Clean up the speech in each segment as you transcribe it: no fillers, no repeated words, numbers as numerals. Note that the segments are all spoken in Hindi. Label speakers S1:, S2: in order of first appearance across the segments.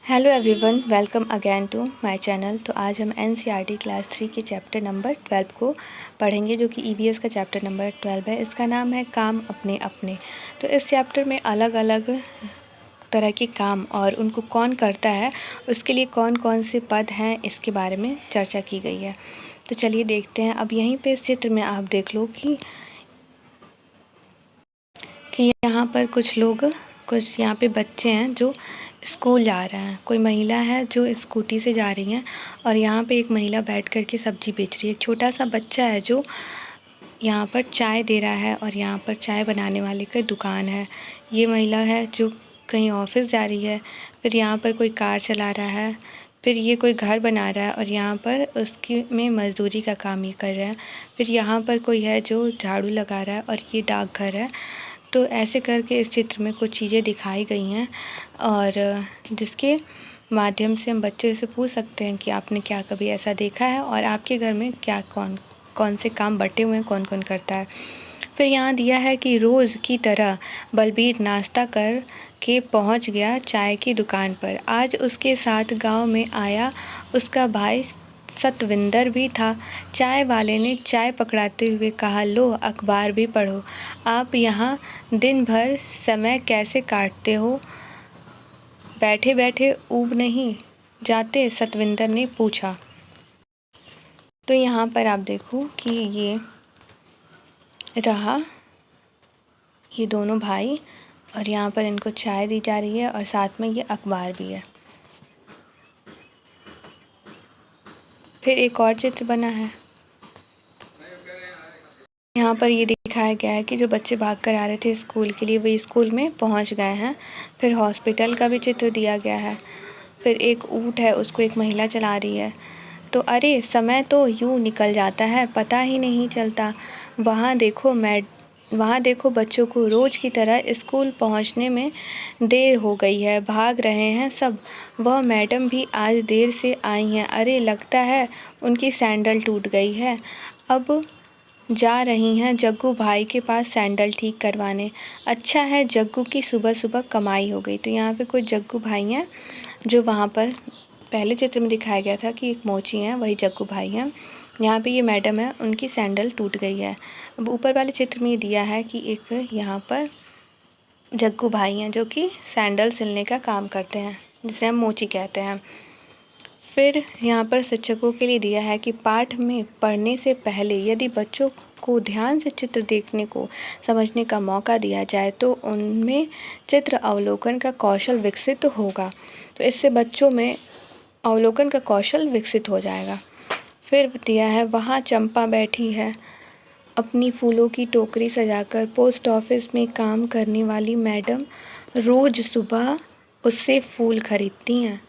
S1: Hello everyone, welcome again to my channel. तो आज हम एनसीईआरटी क्लास 3 के चैप्टर नंबर 12 को पढ़ेंगे, जो कि ईवीएस का चैप्टर नंबर 12 है। इसका नाम है काम अपने अपने। तो इस चैप्टर में अलग अलग तरह के काम और उनको कौन करता है, उसके लिए कौन कौन से पद हैं, इसके बारे में चर्चा की गई है। तो चलिए देखते हैं। अब यहीं पे इस चित्र में आप देख लो कि यहाँ पर कुछ यहाँ पे बच्चे हैं जो स्कूल जा रहे हैं। कोई महिला है जो स्कूटी से जा रही हैं और यहाँ पे एक महिला बैठ कर के सब्जी बेच रही है। एक छोटा सा बच्चा है जो यहाँ पर चाय दे रहा है और यहाँ पर चाय बनाने वाले की दुकान है। ये महिला है जो कहीं ऑफिस जा रही है। फिर यहाँ पर कोई कार चला रहा है। फिर ये कोई घर बना रहा है और यहाँ पर उसकी में मज़दूरी का काम ये कर रहा है। फिर यहाँ पर कोई है जो झाड़ू लगा रहा है और ये डाकघर है। तो ऐसे करके इस चित्र में कुछ चीज़ें दिखाई गई हैं और जिसके माध्यम से हम बच्चे से पूछ सकते हैं कि आपने क्या कभी ऐसा देखा है और आपके घर में क्या कौन कौन से काम बँटे हुए हैं, कौन कौन करता है। फिर यहाँ दिया है कि रोज़ की तरह बलबीर नाश्ता कर के पहुँच गया चाय की दुकान पर। आज उसके साथ गांव में आया उसका भाई सतविंदर भी था। चाय वाले ने चाय पकड़ाते हुए कहा, लो अखबार भी पढ़ो। आप यहाँ दिन भर समय कैसे काटते हो? बैठे बैठे ऊब नहीं जाते? सतविंदर ने पूछा। तो यहाँ पर आप देखो कि ये रहा ये दोनों भाई और यहाँ पर इनको चाय दी जा रही है और साथ में ये अखबार भी है। फिर एक और चित्र बना है। यहाँ पर ये दिखाया गया है कि जो बच्चे भाग कर आ रहे थे स्कूल के लिए, वो स्कूल में पहुँच गए हैं। फिर हॉस्पिटल का भी चित्र दिया गया है। फिर एक ऊँट है, उसको एक महिला चला रही है। तो अरे समय तो यूँ निकल जाता है, पता ही नहीं चलता। वहाँ देखो बच्चों को रोज़ की तरह स्कूल पहुँचने में देर हो गई है, भाग रहे हैं सब। वह मैडम भी आज देर से आई हैं। अरे लगता है उनकी सैंडल टूट गई है। अब जा रही हैं जग्गू भाई के पास सैंडल ठीक करवाने। अच्छा है जग्गू की सुबह सुबह कमाई हो गई। तो यहाँ पे कोई जग्गू भाई हैं जो वहाँ पर पहले चित्र में दिखाया गया था कि एक मोची हैं, वही जग्गू भाई हैं। यहाँ पे ये मैडम है, उनकी सैंडल टूट गई है। अब ऊपर वाले चित्र में ये दिया है कि एक यहाँ पर जग्गू भाई हैं जो कि सैंडल सिलने का काम करते हैं, जिसे हम मोची कहते हैं। फिर यहाँ पर शिक्षकों के लिए दिया है कि पाठ में पढ़ने से पहले यदि बच्चों को ध्यान से चित्र देखने को समझने का मौका दिया जाए तो उनमें चित्र अवलोकन का कौशल विकसित होगा। तो इससे बच्चों में अवलोकन का कौशल विकसित हो जाएगा। फिर दिया है वहाँ चंपा बैठी है अपनी फूलों की टोकरी सजाकर। पोस्ट ऑफिस में काम करने वाली मैडम रोज़ सुबह उससे फूल खरीदती हैं।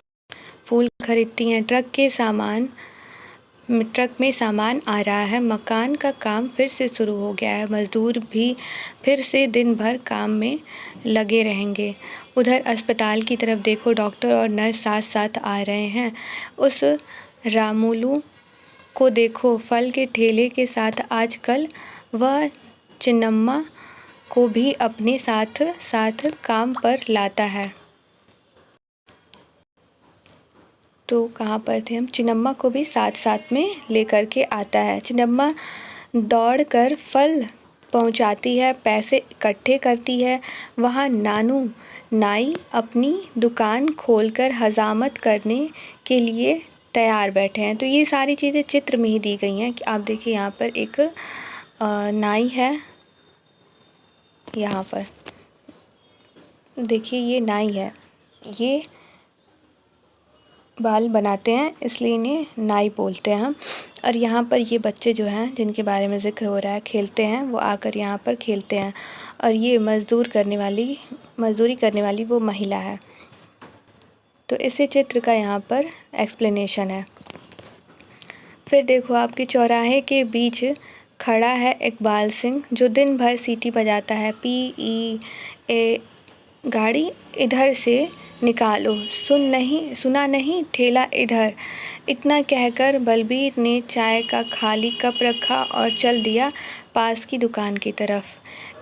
S1: ट्रक में सामान आ रहा है। मकान का काम फिर से शुरू हो गया है। मज़दूर भी फिर से दिन भर काम में लगे रहेंगे। उधर अस्पताल की तरफ देखो, डॉक्टर और नर्स साथ साथ आ रहे हैं। उस रामुलू को देखो, फल के ठेले के साथ आजकल वह चिन्नम्मा को भी अपने साथ साथ काम पर लाता है। तो कहाँ पर थे हम? चिन्नम्मा को भी साथ साथ में लेकर के आता है। चिन्नम्मा दौड़कर फल पहुँचाती है, पैसे इकट्ठे करती है। वहाँ नाई अपनी दुकान खोलकर हजामत करने के लिए तैयार बैठे हैं। तो ये सारी चीज़ें चित्र में ही दी गई हैं कि आप देखिए यहाँ पर एक नाई है। यहाँ पर देखिए ये नाई है, ये बाल बनाते हैं इसलिए इन्हें नाई बोलते हैं हम। और यहाँ पर ये बच्चे जो हैं जिनके बारे में ज़िक्र हो रहा है, खेलते हैं, वो आकर यहाँ पर खेलते हैं। और ये मज़दूरी करने वाली वो महिला है। तो इसी चित्र का यहाँ पर एक्सप्लेनेशन है। फिर देखो आपके चौराहे के बीच खड़ा है इकबाल सिंह जो दिन भर सीटी बजाता है। PE गाड़ी इधर से निकालो, सुना नहीं, ठेला इधर। इतना कहकर बलबीर ने चाय का खाली कप रखा और चल दिया पास की दुकान की तरफ।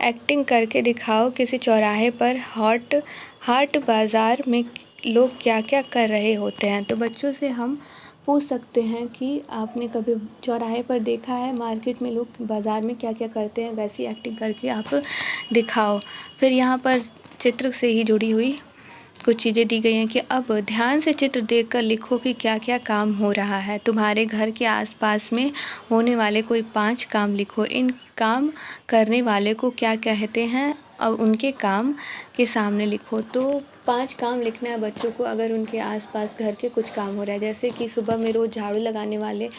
S1: एक्टिंग करके दिखाओ किसी चौराहे पर हाट बाज़ार में लोग क्या क्या कर रहे होते हैं। तो बच्चों से हम पूछ सकते हैं कि आपने कभी चौराहे पर देखा है, मार्केट में लोग बाज़ार में क्या क्या करते हैं, वैसी एक्टिंग करके आप दिखाओ। फिर यहाँ पर चित्र से ही जुड़ी हुई कुछ चीज़ें दी गई हैं कि अब ध्यान से चित्र देखकर लिखो कि क्या क्या काम हो रहा है। तुम्हारे घर के आसपास में होने वाले कोई 5 काम लिखो। इन काम करने वाले को क्या कहते हैं और उनके काम के सामने लिखो। तो 5 काम लिखना है बच्चों को अगर उनके आसपास घर के कुछ काम हो रहा है, जैसे कि सुबह में रोज़ झाड़ू लगाने वाले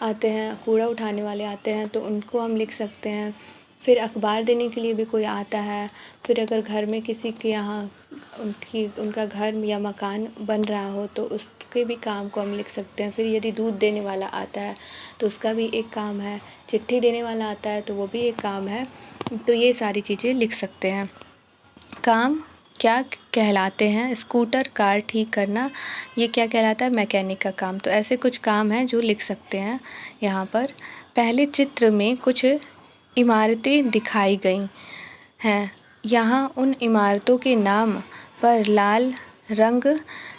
S1: आते हैं, कूड़ा उठाने वाले आते हैं, तो उनको हम लिख सकते हैं। फिर अखबार देने के लिए भी कोई आता है। फिर अगर घर में किसी के यहाँ उनका घर या मकान बन रहा हो तो उसके भी काम को हम लिख सकते हैं। फिर यदि दूध देने वाला आता है तो उसका भी एक काम है। चिट्ठी देने वाला आता है तो वो भी एक काम है। तो ये सारी चीज़ें लिख सकते हैं। काम क्या कहलाते हैं? स्कूटर, कार ठीक करना, ये क्या कहलाता है? मैकेनिक का काम। तो ऐसे कुछ काम हैं जो लिख सकते हैं यहाँ पर। पहले चित्र में कुछ इमारतें दिखाई गई हैं। यहाँ उन इमारतों के नाम पर लाल रंग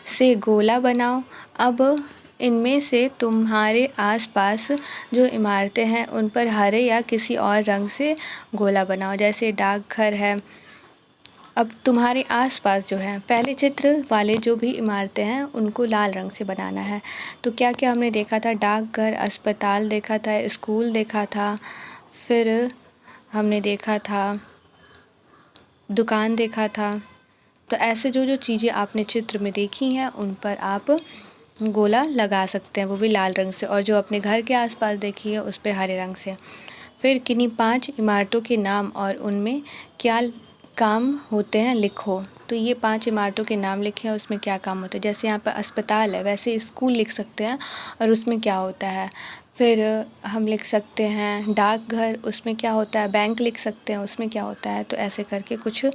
S1: से गोला बनाओ। अब इनमें से तुम्हारे आसपास जो इमारतें हैं उन पर हरे या किसी और रंग से गोला बनाओ। जैसे डाकघर है। अब तुम्हारे आसपास जो है, पहले चित्र वाले जो भी इमारतें हैं उनको लाल रंग से बनाना है। तो क्या क्या हमने देखा था? डाकघर, अस्पताल देखा था, स्कूल देखा था, फिर हमने देखा था दुकान देखा था। तो ऐसे जो जो चीज़ें आपने चित्र में देखी हैं उन पर आप गोला लगा सकते हैं, वो भी लाल रंग से। और जो अपने घर के आसपास देखी है उस पे हरे रंग से। फिर किन्हीं 5 इमारतों के नाम और उनमें क्या काम होते हैं लिखो। तो ये 5 इमारतों के नाम लिखे हैं, उसमें क्या काम होता है। जैसे यहाँ पर अस्पताल है, वैसे स्कूल लिख सकते हैं और उसमें क्या होता है। फिर हम लिख सकते हैं डाकघर, उसमें क्या होता है। बैंक लिख सकते हैं, उसमें क्या होता है। तो ऐसे करके कुछ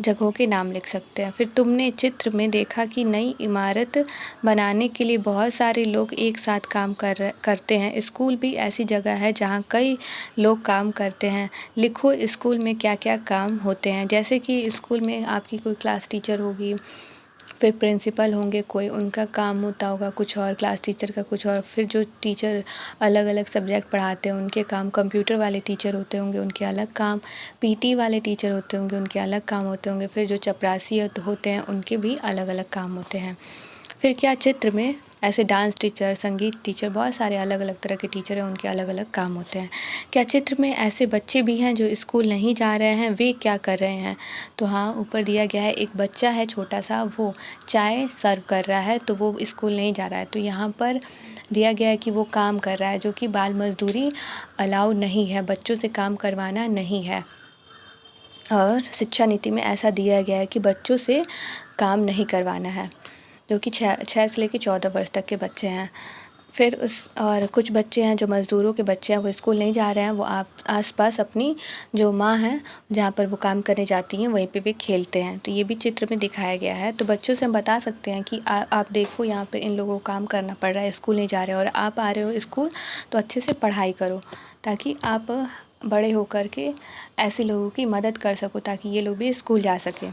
S1: जगहों के नाम लिख सकते हैं। फिर तुमने चित्र में देखा कि नई इमारत बनाने के लिए बहुत सारे लोग एक साथ काम करते हैं। स्कूल भी ऐसी जगह है जहाँ कई लोग काम करते हैं। लिखो स्कूल में क्या क्या काम होते हैं। जैसे कि स्कूल में आपकी कोई क्लास टीचर होगी, फिर प्रिंसिपल होंगे कोई, उनका काम होता होगा कुछ और, क्लास टीचर का कुछ और। फिर जो टीचर अलग अलग सब्जेक्ट पढ़ाते हैं उनके काम, कंप्यूटर वाले टीचर होते होंगे उनके अलग काम, पीटी वाले टीचर होते होंगे उनके अलग काम होते होंगे। फिर जो चपरासी होते हैं उनके भी अलग अलग काम होते हैं। फिर क्या चित्र में ऐसे डांस टीचर, संगीत टीचर, बहुत सारे अलग अलग तरह के टीचर हैं, उनके अलग अलग काम होते हैं। क्या चित्र में ऐसे बच्चे भी हैं जो स्कूल नहीं जा रहे हैं, वे क्या कर रहे हैं? तो हाँ, ऊपर दिया गया है एक बच्चा है छोटा सा, वो चाय सर्व कर रहा है, तो वो स्कूल नहीं जा रहा है। तो यहाँ पर दिया गया है कि वो काम कर रहा है, जो कि बाल मजदूरी अलाउ नहीं है, बच्चों से काम करवाना नहीं है। और शिक्षा नीति में ऐसा दिया गया है कि बच्चों से काम नहीं करवाना है, जो कि 6 से लेकर 14 वर्ष तक के बच्चे हैं। फिर और कुछ बच्चे हैं जो मज़दूरों के बच्चे हैं, वो स्कूल नहीं जा रहे हैं, वो आसपास अपनी जो माँ हैं जहाँ पर वो काम करने जाती हैं वहीं पे वे खेलते हैं। तो ये भी चित्र में दिखाया गया है। तो बच्चों से हम बता सकते हैं कि आप देखो यहाँ पे इन लोगों को काम करना पड़ रहा है, स्कूल नहीं जा रहे और आप आ रहे हो स्कूल, तो अच्छे से पढ़ाई करो ताकि आप बड़े होकर के ऐसे लोगों की मदद कर सको, ताकि ये लोग भी स्कूल जा सकें।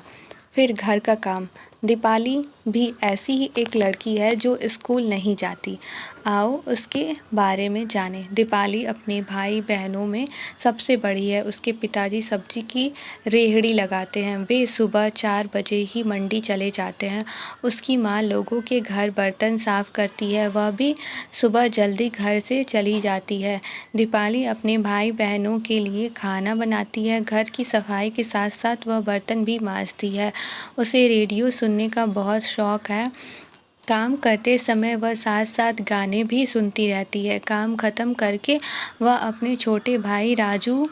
S1: फिर घर का काम, दीपाली भी ऐसी ही एक लड़की है जो स्कूल नहीं जाती। आओ उसके बारे में जानें। दीपाली अपने भाई बहनों में सबसे बड़ी है। उसके पिताजी सब्जी की रेहड़ी लगाते हैं। वे सुबह 4 बजे ही मंडी चले जाते हैं। उसकी माँ लोगों के घर बर्तन साफ़ करती है, वह भी सुबह जल्दी घर से चली जाती है। दीपाली अपने भाई बहनों के लिए खाना बनाती है। घर की सफाई के साथ साथ वह बर्तन भी मांजती है। उसे रेडियो सुनने का बहुत शौक़ है। काम करते समय वह साथ साथ गाने भी सुनती रहती है। काम ख़त्म करके वह अपने छोटे भाई राजू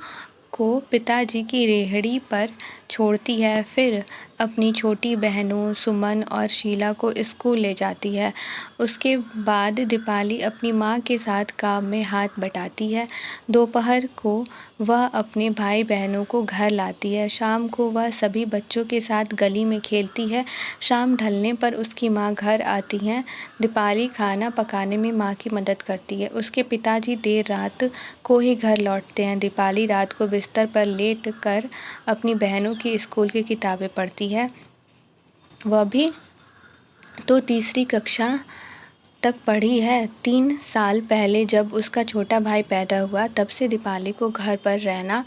S1: को पिताजी की रेहड़ी पर छोड़ती है, फिर अपनी छोटी बहनों सुमन और शीला को स्कूल ले जाती है। उसके बाद दीपाली अपनी माँ के साथ काम में हाथ बटाती है। दोपहर को वह अपने भाई बहनों को घर लाती है। शाम को वह सभी बच्चों के साथ गली में खेलती है। शाम ढलने पर उसकी माँ घर आती हैं। दीपाली खाना पकाने में माँ की मदद करती है। उसके पिताजी देर रात को ही घर लौटते हैं। दीपाली रात को बिस्तर पर लेट कर अपनी बहनों की स्कूल की किताबें पढ़ती है। वह भी तो तीसरी कक्षा तक पढ़ी है। 3 साल पहले जब उसका छोटा भाई पैदा हुआ तब से दीपाली को घर पर रहना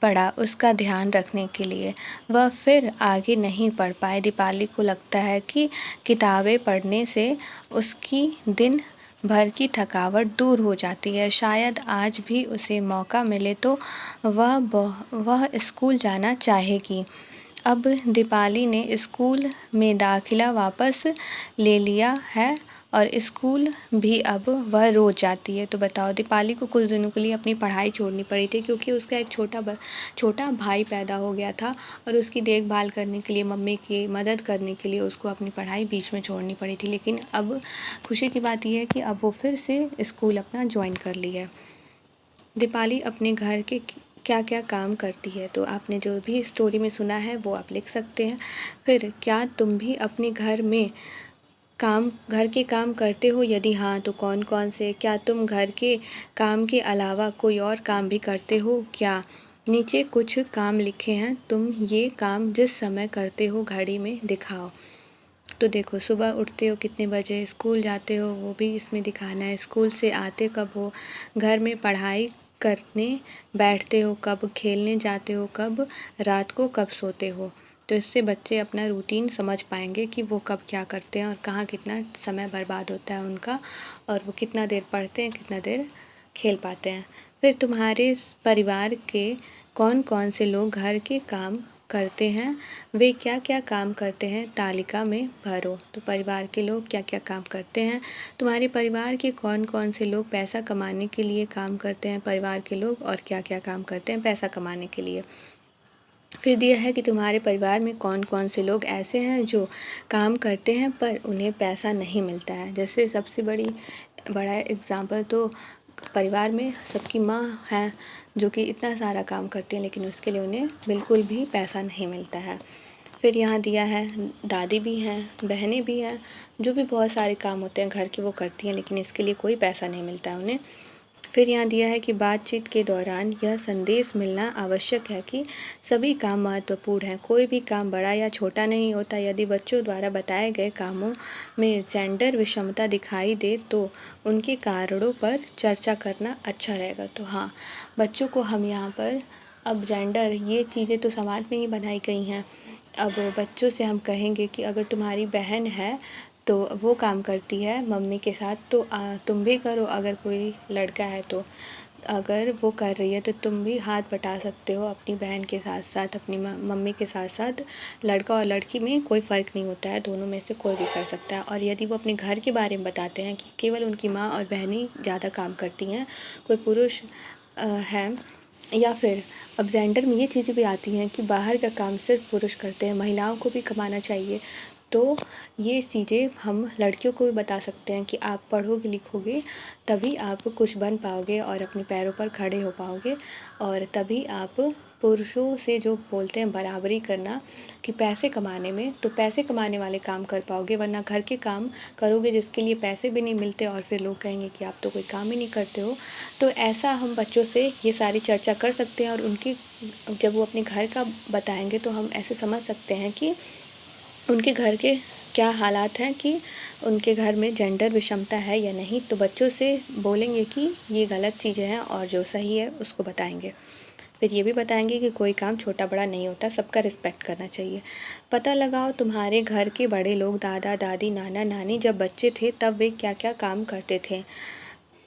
S1: पड़ा उसका ध्यान रखने के लिए। वह फिर आगे नहीं पढ़ पाए। दीपाली को लगता है कि किताबें पढ़ने से उसकी दिन भर की थकावट दूर हो जाती है। शायद आज भी उसे मौका मिले तो वह स्कूल जाना चाहेगी। अब दीपाली ने स्कूल में दाखिला वापस ले लिया है और स्कूल भी अब वह रोज़ जाती है। तो बताओ, दीपाली को कुछ दिनों के लिए अपनी पढ़ाई छोड़नी पड़ी थी क्योंकि उसका एक छोटा भाई पैदा हो गया था और उसकी देखभाल करने के लिए, मम्मी की मदद करने के लिए उसको अपनी पढ़ाई बीच में छोड़नी पड़ी थी। लेकिन अब खुशी की बात यह है कि अब वो फिर से स्कूल अपना ज्वाइन कर ली है। दीपाली अपने घर के क्या क्या काम करती है, तो आपने जो भी स्टोरी में सुना है वो आप लिख सकते हैं। फिर क्या तुम भी अपने घर के काम करते हो? यदि हाँ तो कौन कौन से? क्या तुम घर के काम के अलावा कोई और काम भी करते हो क्या? नीचे कुछ काम लिखे हैं, तुम ये काम जिस समय करते हो घड़ी में दिखाओ। तो देखो, सुबह उठते हो कितने बजे, स्कूल जाते हो वो भी इसमें दिखाना है, स्कूल से आते कब हो, घर में पढ़ाई करने बैठते हो कब, खेलने जाते हो कब, रात को कब सोते हो। तो इससे बच्चे अपना रूटीन समझ पाएंगे कि वो कब क्या करते हैं और कहाँ कितना समय बर्बाद होता है उनका, और वो कितना देर पढ़ते हैं, कितना देर खेल पाते हैं। फिर तुम्हारे परिवार के कौन कौन से लोग घर के काम करते हैं, वे क्या क्या काम करते हैं, तालिका में भरो। तो परिवार के लोग क्या क्या काम करते हैं, तुम्हारे परिवार के कौन कौन से लोग पैसा कमाने के लिए काम करते हैं, परिवार के लोग और क्या क्या काम करते हैं पैसा कमाने के लिए। फिर दिया है कि तुम्हारे परिवार में कौन कौन से लोग ऐसे हैं जो काम करते हैं पर उन्हें पैसा नहीं मिलता है। जैसे सबसे बड़ा एग्ज़ाम्पल तो परिवार में सबकी माँ है जो कि इतना सारा काम करती हैं लेकिन उसके लिए उन्हें बिल्कुल भी पैसा नहीं मिलता है। फिर यहाँ दिया है दादी भी हैं, बहनें भी हैं, जो भी बहुत सारे काम होते हैं घर के वो करती हैं लेकिन इसके लिए कोई पैसा नहीं मिलता है उन्हें। फिर यहाँ दिया है कि बातचीत के दौरान यह संदेश मिलना आवश्यक है कि सभी काम महत्वपूर्ण हैं, कोई भी काम बड़ा या छोटा नहीं होता। यदि बच्चों द्वारा बताए गए कामों में जेंडर विषमता दिखाई दे तो उनके कारणों पर चर्चा करना अच्छा रहेगा। तो हाँ, बच्चों को हम यहाँ पर अब जेंडर ये चीज़ें तो समाज में ही बनाई गई हैं। अब बच्चों से हम कहेंगे कि अगर तुम्हारी बहन है तो वो काम करती है मम्मी के साथ तो तुम भी करो, अगर कोई लड़का है तो अगर वो कर रही है तो तुम भी हाथ बटा सकते हो अपनी बहन के साथ साथ, अपनी मम्मी के साथ साथ। लड़का और लड़की में कोई फ़र्क नहीं होता है, दोनों में से कोई भी कर सकता है। और यदि वो अपने घर के बारे में बताते हैं कि केवल उनकी माँ और बहन ही ज़्यादा काम करती हैं, कोई पुरुष है, या फिर अब जेंडर में ये चीज़ें भी आती हैं कि बाहर का काम सिर्फ पुरुष करते हैं, महिलाओं को भी कमाना चाहिए। तो ये चीज़ें हम लड़कियों को भी बता सकते हैं कि आप पढ़ोगे लिखोगे तभी आप कुछ बन पाओगे और अपने पैरों पर खड़े हो पाओगे, और तभी आप पुरुषों से जो बोलते हैं बराबरी करना कि पैसे कमाने में, तो पैसे कमाने वाले काम कर पाओगे, वरना घर के काम करोगे जिसके लिए पैसे भी नहीं मिलते और फिर लोग कहेंगे कि आप तो कोई काम ही नहीं करते हो। तो ऐसा हम बच्चों से ये सारी चर्चा कर सकते हैं और उनकी जब वो अपने घर का बताएंगे तो हम ऐसे समझ सकते हैं कि उनके घर के क्या हालात हैं, कि उनके घर में जेंडर विषमता है या नहीं। तो बच्चों से बोलेंगे कि ये गलत चीज़ें हैं और जो सही है उसको बताएंगे। फिर ये भी बताएंगे कि कोई काम छोटा बड़ा नहीं होता, सबका रिस्पेक्ट करना चाहिए। पता लगाओ तुम्हारे घर के बड़े लोग, दादा दादी, नाना नानी, जब बच्चे थे तब वे क्या क्या काम करते थे।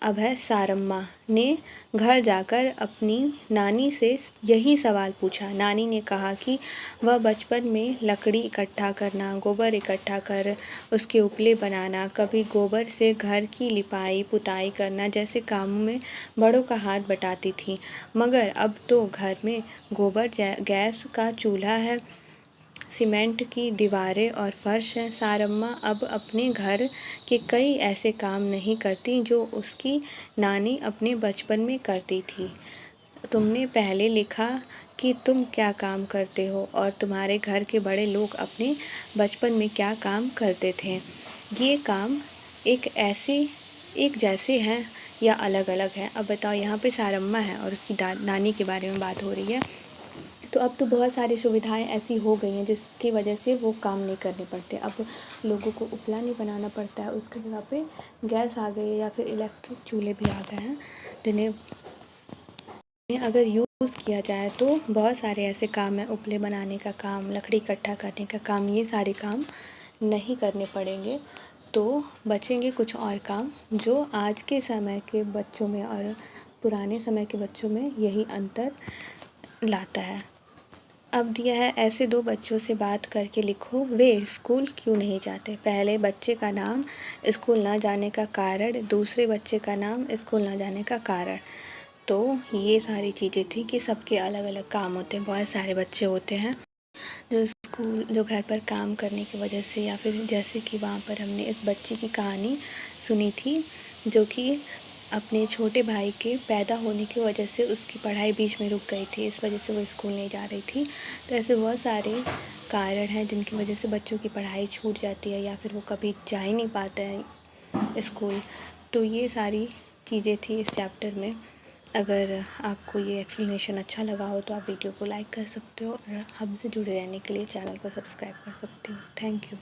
S1: अभय सारम्मा ने घर जाकर अपनी नानी से यही सवाल पूछा। नानी ने कहा कि वह बचपन में लकड़ी इकट्ठा करना, गोबर इकट्ठा कर उसके उपले बनाना, कभी गोबर से घर की लिपाई पुताई करना जैसे कामों में बड़ों का हाथ बटाती थी। मगर अब तो घर में गोबर गैस का चूल्हा है, सीमेंट की दीवारें और फर्श है। सारम्मा अब अपने घर के कई ऐसे काम नहीं करती जो उसकी नानी अपने बचपन में करती थी। तुमने पहले लिखा कि तुम क्या काम करते हो और तुम्हारे घर के बड़े लोग अपने बचपन में क्या काम करते थे। ये काम एक जैसे हैं या अलग अलग हैं। अब बताओ, यहाँ पे सारम्मा है और उसकी नानी के बारे में बात हो रही है। तो अब तो बहुत सारी सुविधाएं ऐसी हो गई हैं जिसकी वजह से वो काम नहीं करने पड़ते। अब लोगों को उपला नहीं बनाना पड़ता है, उसकी जगह पे गैस आ गई है या फिर इलेक्ट्रिक चूल्हे भी आ गए हैं जिन्हें अगर यूज़ किया जाए तो बहुत सारे ऐसे काम हैं, उपले बनाने का काम, लकड़ी इकट्ठा करने का काम, ये सारे काम नहीं करने पड़ेंगे। तो बचेंगे कुछ और काम जो आज के समय के बच्चों में और पुराने समय के बच्चों में यही अंतर लाता है। अब दिया है, ऐसे दो बच्चों से बात करके लिखो वे स्कूल क्यों नहीं जाते। पहले बच्चे का नाम, स्कूल ना जाने का कारण, दूसरे बच्चे का नाम, स्कूल ना जाने का कारण। तो ये सारी चीज़ें थी कि सबके अलग अलग काम होते हैं। बहुत सारे बच्चे होते हैं जो घर पर काम करने की वजह से, या फिर जैसे कि वहाँ पर हमने इस बच्ची की कहानी सुनी थी जो कि अपने छोटे भाई के पैदा होने की वजह से उसकी पढ़ाई बीच में रुक गई थी, इस वजह से वो स्कूल नहीं जा रही थी। तो ऐसे बहुत सारे कारण हैं जिनकी वजह से बच्चों की पढ़ाई छूट जाती है या फिर वो कभी जा ही नहीं पाते हैं स्कूल। तो ये सारी चीज़ें थी इस चैप्टर में। अगर आपको ये एक्सप्लेनेशन अच्छा लगा हो तो आप वीडियो को लाइक कर सकते हो और हमसे जुड़े रहने के लिए चैनल को सब्सक्राइब कर सकते हो। Thank you.